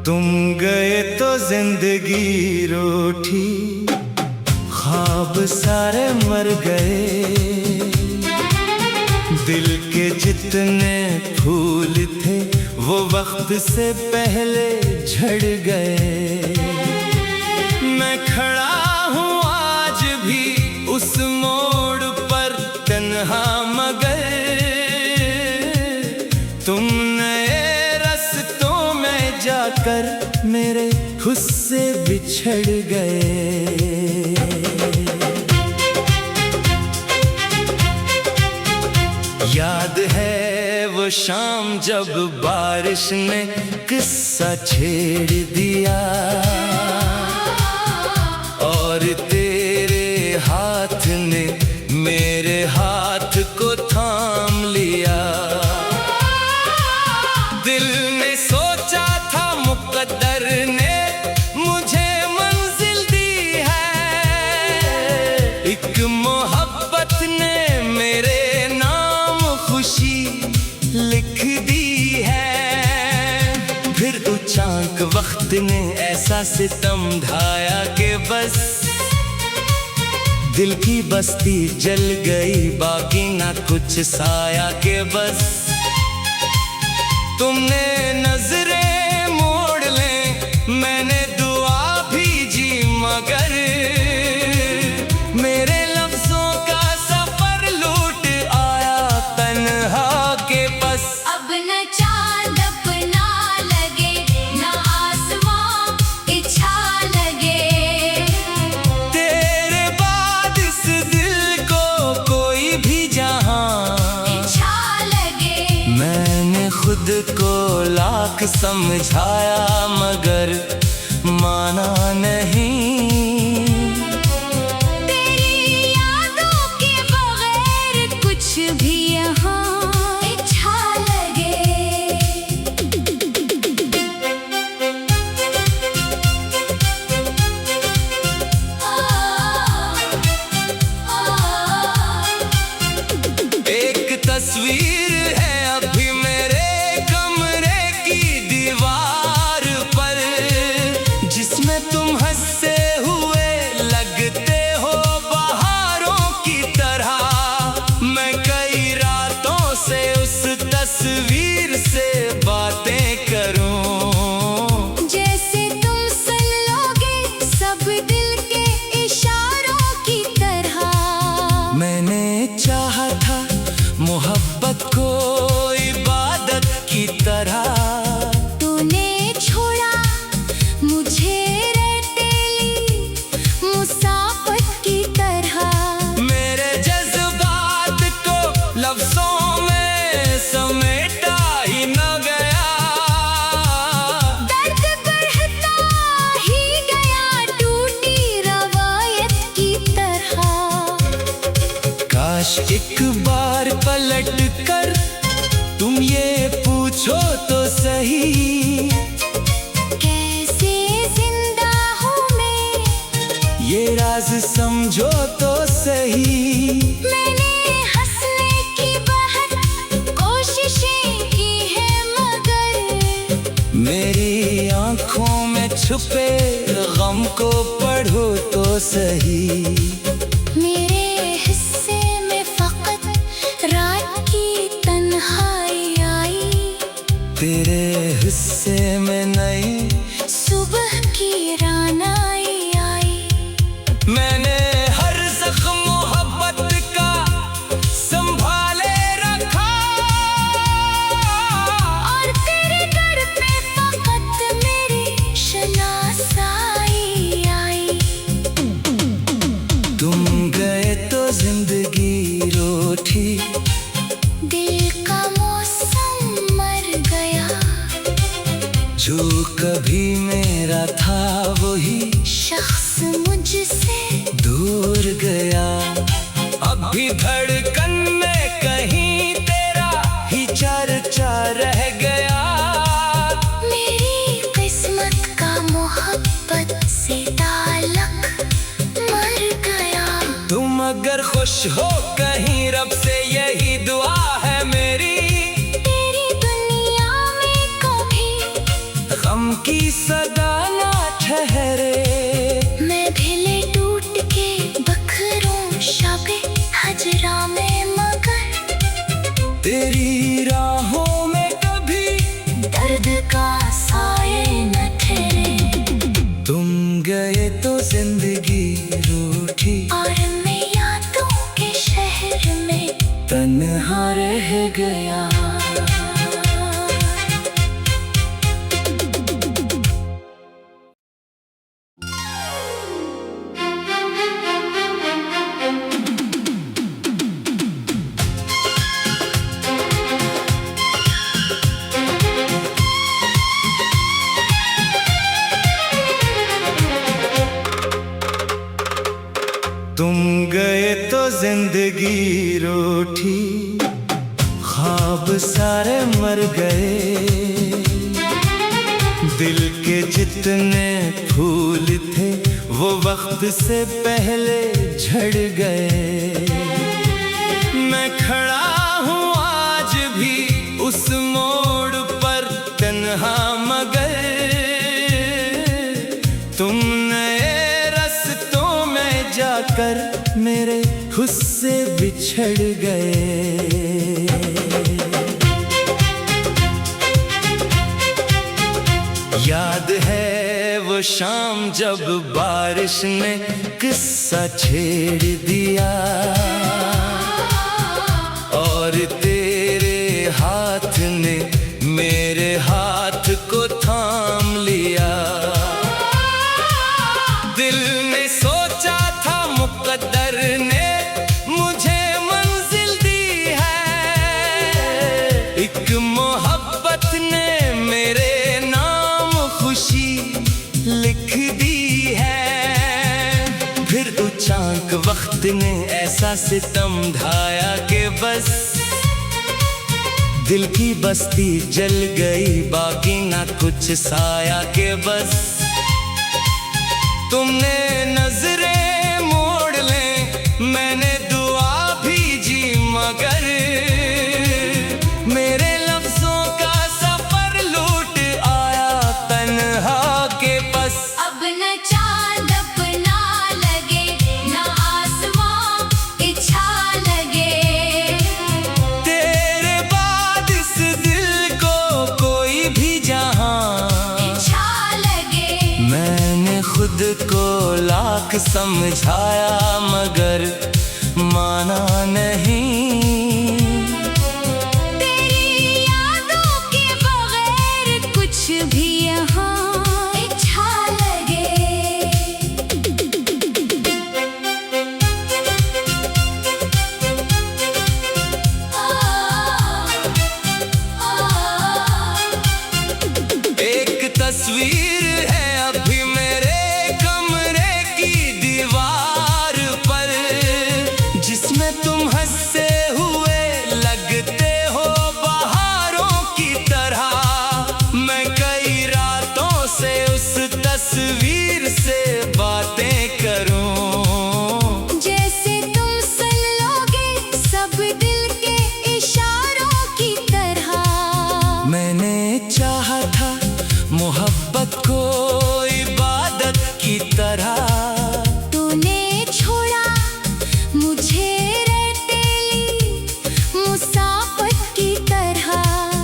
तुम गए तो जिंदगी रूठी, ख्वाब सारे मर गए। दिल के जितने फूल थे वो वक्त से पहले झड़ गए। मैं खड़ा हूँ आज भी उस मोड़ पर तन्हा, मगर तुम नए रास्तों में जाकर मेरे खुद से बिछड़ गए। याद है वो शाम जब बारिश ने किस्सा छेड़ दिया और तेरे हाथ ने मेरे हाथ को थाम लिया। दिल ने सोचा था मुकद्दर ने मुझे मंजिल दी है, एक मोहब्बत ने मेरे नाम खुशी लिख दी है। फिर अचानक वक्त ने ऐसा सितम ढाया कि बस दिल की बस्ती जल गई, बाकी ना कुछ साया के बस तुमने नजरें मोड़ ले, मैंने दुआ भेजी मगर मेरे लफ्जों का सफर लूट आया तन्हा के बस। अब न चांद अपना लगे न आसमां इच्छा लगे, तेरे बाद इस दिल को कोई भी जहां इच्छा लगे। मैंने खुद को लाख समझाया मगर माना नहीं। तेरी यादों के बगैर कुछ भी यहाँ इच्छा लगे। एक तस्वीर है अभी मेरे कमरे की दीवार पर, जिसमें तुम हंसते हुए लगते हो बहारों की तरह। मैं कई रातों से उस तस्वीर से बातें करूं, जैसे तुम सुन लोगे सब दिल के इशारों की तरह। मैंने चाहा था मोहब्बत को इबादत की तरह, तूने छोड़ा मुझे रेतीली मुसाफत की तरह। मेरे जज्बात को लफ्जों में समेटा ही न गया। दर्द बढ़ता ही गया टूटी रवायत की तरह। काश एक बार पलट कर तुम ये पूछो तो सही, कैसे जिंदा हूँ मैं, ये राज समझो तो सही। मैंने हंसने की बहुत कोशिशें की है मगर मेरी आंखों में छुपे गम को पढ़ो तो सही। मेरे हिस्से में फकत रात की तन्हाई आई, तेरे हिस्से में नई सुबह की रानाई आई। मैंने हर जख्म मोहब्बत का संभाले रखा, और तेरे दर पे फकत मेरी शनासाई आई। तुम गए तो जिंदगी रूठी, दिल का मौसम मर गया, जो कभी मेरा था वही शख्स मुझसे दूर गया। अब भी धड़कन में कहीं तेरा ही चर्चा रह गया। मेरी किस्मत का मोहब्बत से ताल्लुक मर गया। तुम अगर खुश हो कहीं रब से यही दुआ है मेरी, तेरी दुनिया में कभी गम की दर्द का साए न ठहरे। तुम गए तो जिंदगी रूठी और मैं यादों के शहर में तन्हा रह गया। तुम गए तो जिंदगी रूठी, ख्वाब सारे मर गए। दिल के जितने फूल थे वो वक्त से पहले झड़ गए। मैं खड़ा हूँ आज भी उस मोड़ पर तन्हा, मगर तुम नए रस्तों में जाकर मेरे हुस्से बिछड़ गए। याद है वो शाम जब बारिश ने किस्सा छेड़ दिया और तेरे हाथ ने मेरे हाथ को थाम लिया। दिल ने सोचा था मुकद्दर ने मुझे मंजिल दी है, एक मोहब्बत ने मेरे नाम खुशी लिख दी है। फिर अचानक वक्त ने ऐसा सितम ढाया कि बस दिल की बस्ती जल गई, बाकी ना कुछ साया के बस तुमने नजरें मोड़ ले, मैंने दुआ भेजी मगर मेरे लफ्जों का सफर लूट आया तन्हा के बस। अब न चांद अपना लगे न आसमां इच्छा लगे, तेरे बाद इस दिल को कोई भी जहां इच्छा लगे। मैंने खुद को लाख समझाया मगर माना नहीं। तेरी यादों के बगैर कुछ भी यहाँ इच्छा लगे। एक तस्वीर है अभी मेरे कमरे की दीवार पर, जिसमें तुम हंसते हुए लगते हो बहारों की तरह। मैं कई रातों से उस तस्वीर से बातें करूं, जैसे तुम सुन लोगे सब दिल के इशारों की तरह। मैंने चाहा था मोहब्बत को इबादत की तरह, तूने छोड़ा मुझे रेतीली मुसाफत की तरह।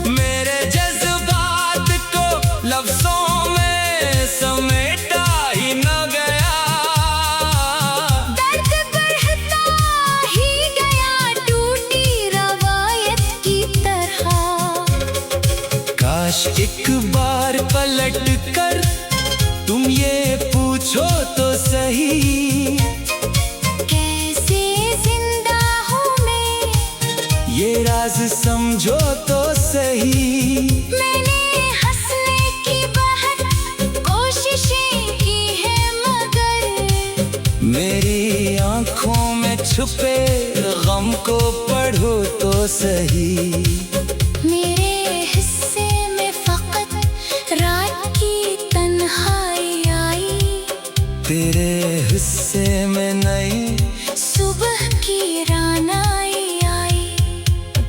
मेरे जज्बात को लफ्जों में समेटा ही न गया। दर्द बढ़ता ही गया टूटी रवायत की तरह। काश एक बार पलट कर तुम ये पूछो तो सही, कैसे जिंदा हूँ मैं, ये राज समझो तो सही। मैंने हंसने की बहुत कोशिशें की है मगर मेरी आंखों में छुपे गम को पढ़ो तो सही। मेरे हिस्से में फकत रात की तन्हाई आई, तेरे हिस्से में नई सुबह की रानाई आई।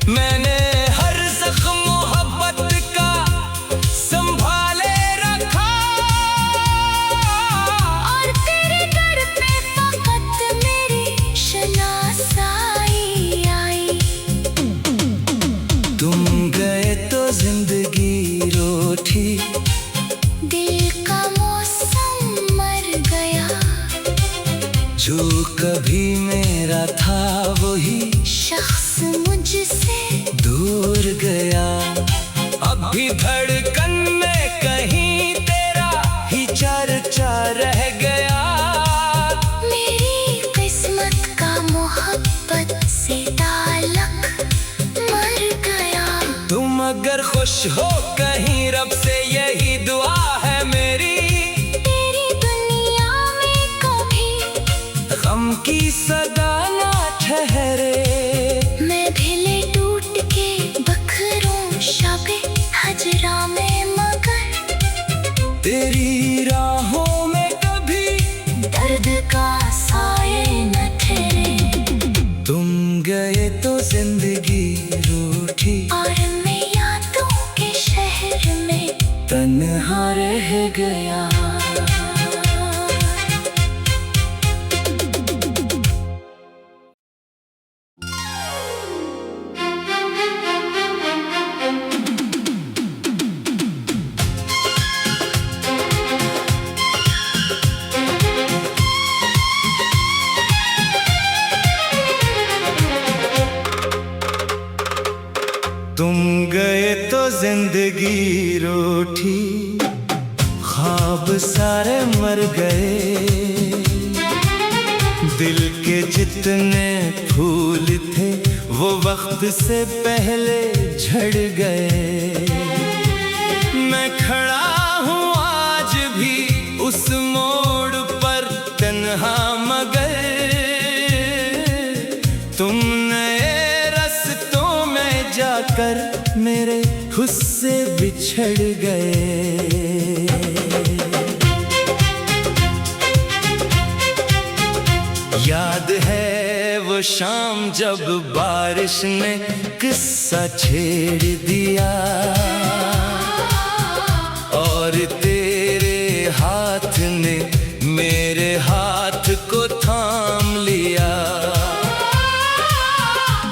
मैंने हर जख्म मोहब्बत का संभाले रखा, और तेरे दर पे फकत मेरी शनासाई आई। तुम गए तो जिंदगी रो रूठी। दिल का मौसम मर गया, जो कभी मेरा था वही शख्स मुझसे दूर गया। अब भी धड़कन में कहीं तेरा ही चर्चा रह गया। मेरी किस्मत का मोहब्बत से ताल्लुक मर गया। तुम अगर खुश हो कहीं रब से यही दुआ है मेरी। तेरी दुनिया में कभी गम की सदा ना ठहरे। मैं ढिले टूट के बखरूं शबे हजरा में, मगर तेरी राहों में कभी दर्द का साए न ठहरे। तुम गए तो जिंदगी रूठी, और मैं यादों के शहर में तन्हा रह गया। तुम गए तो जिंदगी रूठी, ख्वाब सारे मर गए। दिल के जितने फूल थे वो वक्त से पहले झड़ गए। मैं खड़ा हूँ आज भी उस मोड़ पर तन्हा, मगर तुम नए रस्तों में जाकर मेरे खुद से बिछड़ गए। याद है वो शाम जब बारिश ने किस्सा छेड़ दिया, और तेरे हाथ ने मेरे हाथ को थाम लिया।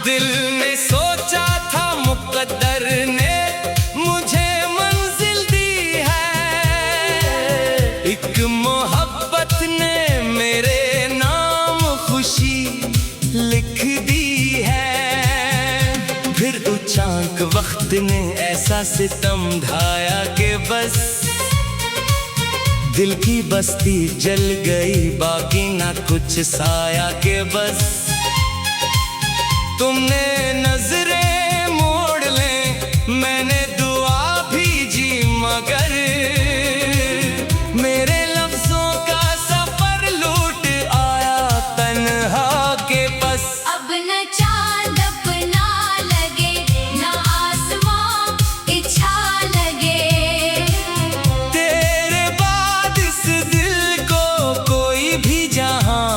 दिल ने सोचा था मुकद्दर ने मुझे मंजिल दी है, एक मोहब्बत ने मेरे नाम खुशी लिख दी है। फिर अचानक वक्त ने ऐसा सितम ढाया कि बस दिल की बस्ती जल गई, बाकी ना कुछ साया के बस तुमने नजरें मोड़ ले, मैंने दुआ भी जी, मगर मेरे लफ्जों का सफर लूट आया तन्हा के बस। अब न चांद अपना लगे न आसमां इच्छा लगे, तेरे बाद इस दिल को कोई भी जहां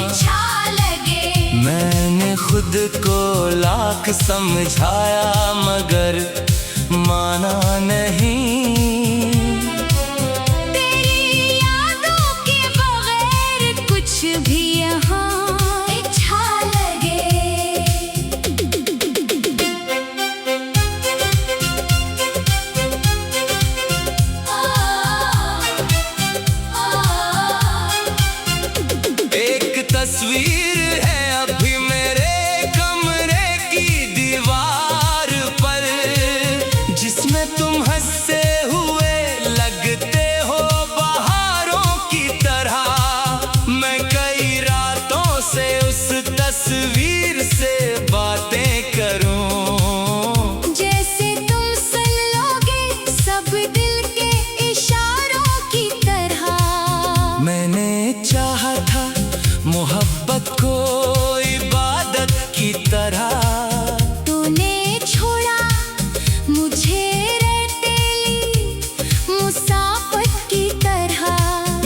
इच्छा लगे। मैंने खुद को लाख समझाया मगर माना नहीं। तेरी यादों के बगैर कुछ भी यहाँ अच्छा लगे। एक तस्वीर है अभी मेरे कमरे की दीवार पर, जिसमें तुम हंसते हुए लगते हो बहारों की तरह। मैं कई रातों से उस तस्वीर से बातें करूं, जैसे तुम सुन लोगे सब दिल के इशारों की तरह। मैंने चाहा था मोहब्बत को इबादत की तरह, तूने छोड़ा मुझे रेतीली मुसाफत की तरह।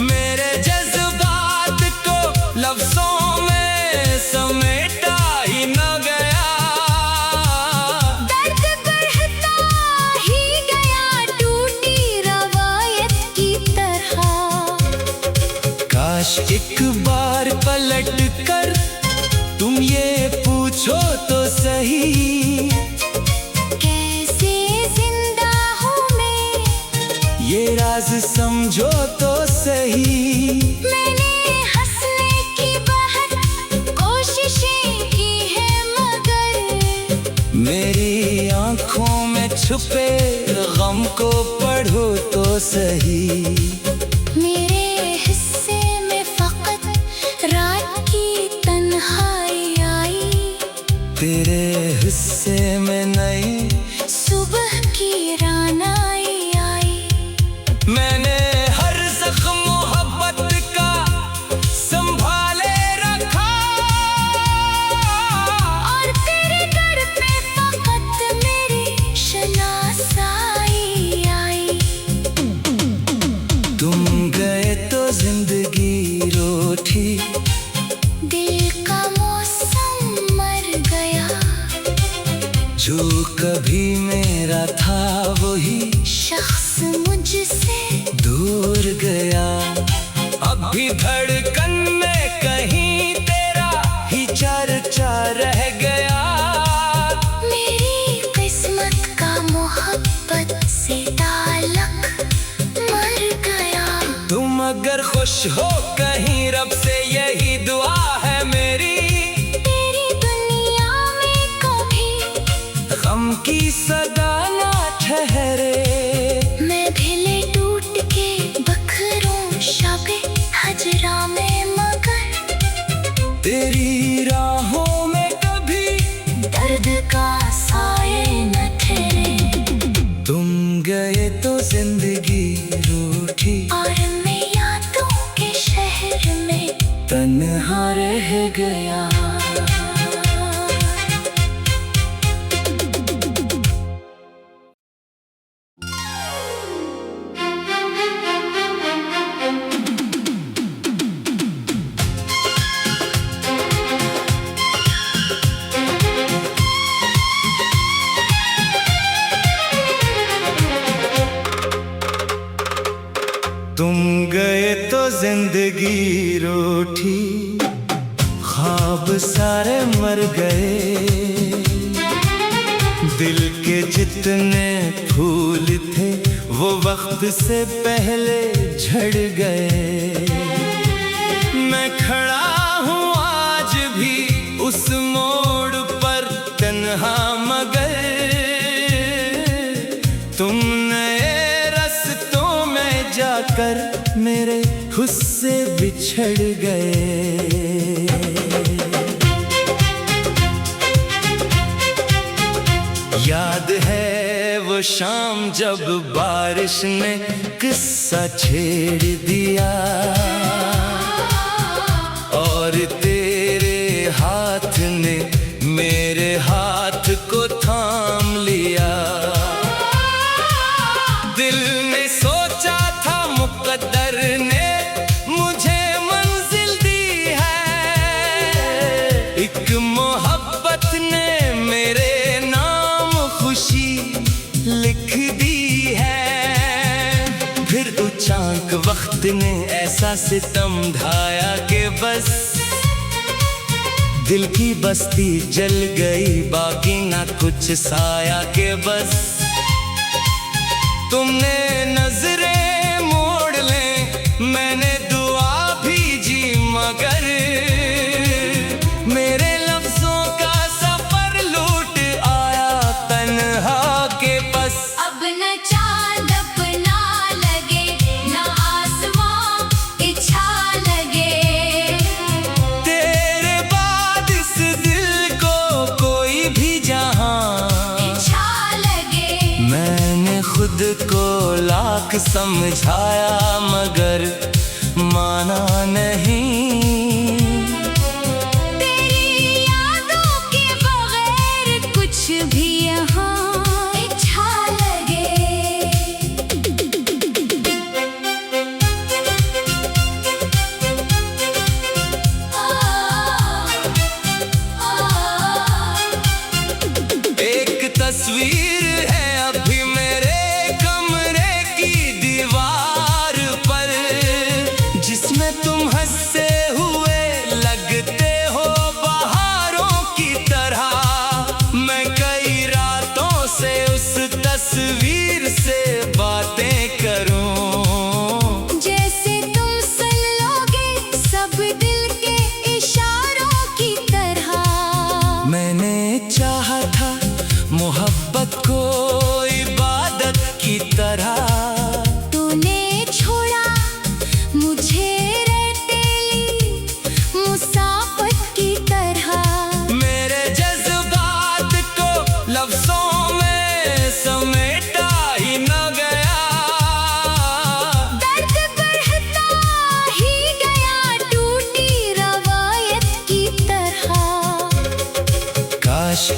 मेरे जज्बात को लफ्जों में समेटा ही न गया। दर्द बढ़ता ही गया टूटी रवायत की तरह। काश एक बार पलट कर तुम ये पूछो तो सही, कैसे जिंदा हूँ मैं ये राज समझो तो सही। मैंने हंसने की बहुत कोशिशें की है मगर मेरी आंखों में छुपे गम को पढ़ो तो सही। मेरे हिस्से में फकत रात की तन्हाई आई, तेरे हिस्से में नई सुबह की रानाई आई। मैंने हर जख्म मोहब्बत का संभाले रखा, और तेरे दर पे फकत मेरी शनासाई आई। तुम गए तो जिंदगी रूठी, दिल का मौसम मर गया, जो कभी मेरा था वही शख्स मुझसे दूर गया। अब भी धड़कन में कहीं तेरा ही चर्चा रह गया। मेरी किस्मत का मोहब्बत से ताल्लुक मर गया। तुम अगर खुश हो कहीं रब से यही दुआ है मेरी, तेरी दुनिया में कभी गम की सदा ना ठहरे। मैं ढिले टूट के बखरों शबे हजरा में मगर तेरी राहों में कभी दर्द का साए न ठहरे। तुम गए तो जिंदगी रूठी, और मैं यादों के शहर में तन्हा रह गया। तुम गए तो जिंदगी रूठी, ख्वाब सारे मर गए। दिल के जितने फूल थे वो वक्त से पहले झड़ गए। मैं खड़ा हूँ आज भी उस मोड़ पर तन्हा, मगर तुम नए रस्तों में जाकर मेरे खुद से बिछड़ गए। याद है वो शाम जब बारिश ने किस्सा छेड़ दिया, और तेरे हाथ ने मेरे हाथ को थाम लिया। दिल ने सोचा था मुकद्दर ने मुझे मंजिल दी है, एक मोहब्बत ने मेरे नाम खुशी लिख दी है। फिर अचानक वक्त ने ऐसा सितम ढाया कि बस दिल की बस्ती जल गई, बाकी ना कुछ साया के बस तुमने नजरें मोड़ ले, मैंने दुआ भी जी, मगर मेरे लफ्जों का सफर लूट आया तन्हा के बस। अब न चांद अपना लगे न आसमां इच्छा लगे, तेरे बाद इस दिल को कोई भी जहां इच्छा लगे। मैंने खुद को लाख समझाया मगर माना नहीं। तेरी यादों के बगैर कुछ भी यहाँ अच्छा लगे। एक तस्वीर है अभी मेरे कमरे की दीवार पर, जिसमें तुम हंसे हुए लगते हो बहारों की तरह। मैं कई रातों से उस तस्वीर से बातें करूं,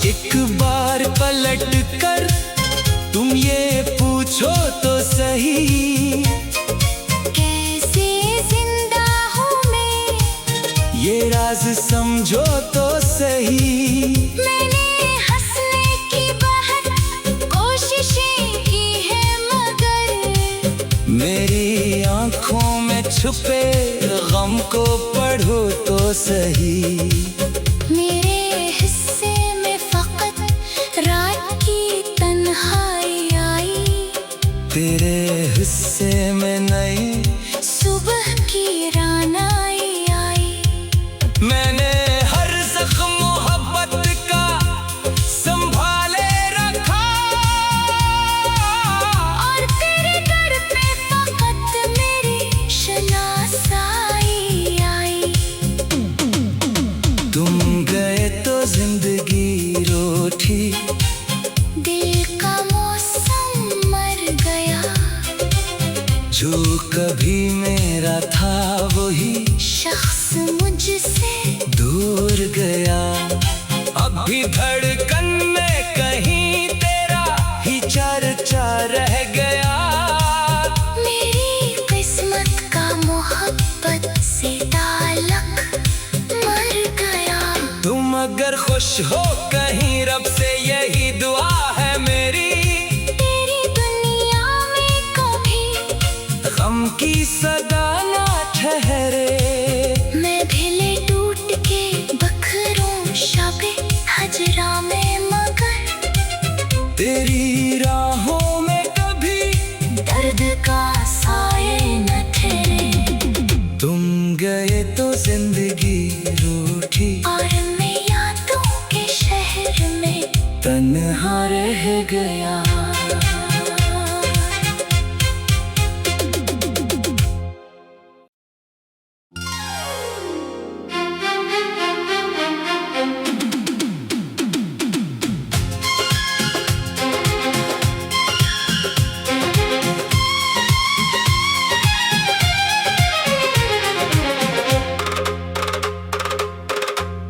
एक बार पलट कर तुम ये पूछो तो सही, कैसे जिंदा हूँ मैं, ये राज समझो तो सही। मैंने हंसने की बहुत कोशिशें की है मगर मेरी आंखों में छुपे गम को पढ़ो तो सही। मेरे हिस्से में फकत रात की तन्हाई आई, तेरे हिस्से में नई सुबह की रानाई आई। मैंने हर जख्म मोहब्बत का संभाले रखा, और तेरे दर पे फकत मेरी शनासाई आई। तुम गए तो जिंदगी रूठी, दिल का मौसम मर गया, जो कभी मेरा था वही शख्स मुझसे दूर गया। अब भी धड़कन में कहीं तेरा ही चर्चा रह गया। मेरी किस्मत का मोहब्बत से ताल्लुक मर गया। तुम अगर खुश हो कहीं रब से यही दुआ है मेरी, तेरी दुनिया में कभी गम की सदा ना ठहरे। मैं ढिले टूट के बखरों शबे हजरा में मगर तेरी राहों में कभी दर्द का साए न ठहरे। तुम गए तो जिंदगी रूठी, और मैं यादों के शहर में तन्हा रह गया।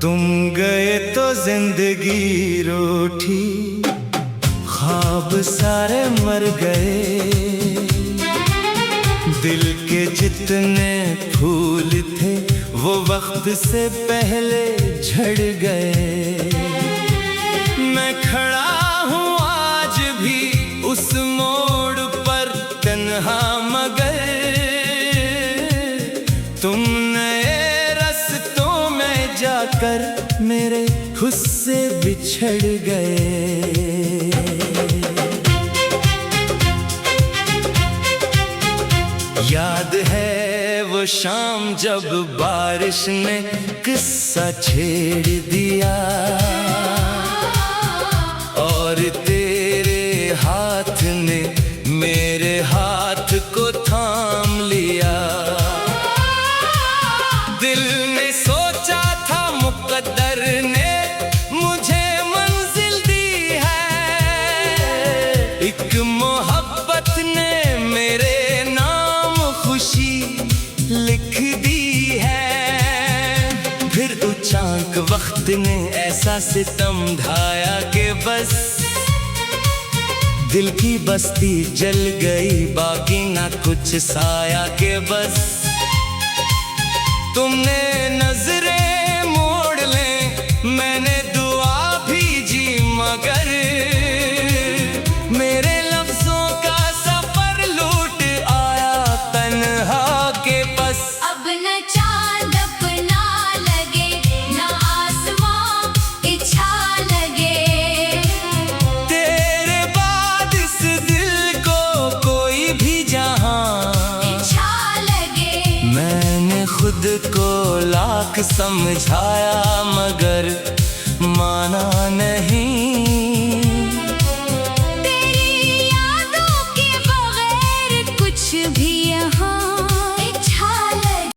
तुम गए तो जिंदगी रूठी, ख्वाब सारे मर गए। दिल के जितने फूल थे वो वक्त से पहले झड़ गए। मैं खड़ा हूँ आज भी उस मोड़ पर तन्हा मगर तुम नए रस्तों में जाकर मेरे खुद से बिछड़ गए। याद है वो शाम जब बारिश ने किस्सा छेड़ दिया और तेरे हाथ ने मेरे हाथ को थाम लिया। दिल ने सोचा था मुकद्दर ने मुझे मंजिल दी है, एक मोहब्बत ने मेरे खुशी लिख दी है। फिर अचानक वक्त ने ऐसा सितम ढाया कि बस दिल की बस्ती जल गई, बाकी ना कुछ साया के बस तुमने नजरें मोड़ ले, मैंने दुआ भेजी मगर मेरे लफ्जों का सफर लूट आया तन्हा के बस। अब न चांद अपना लगे न आसमां इच्छा लगे, तेरे बाद इस दिल को कोई भी जहां इच्छा लगे। मैंने खुद को लाख समझाया मगर माना नहीं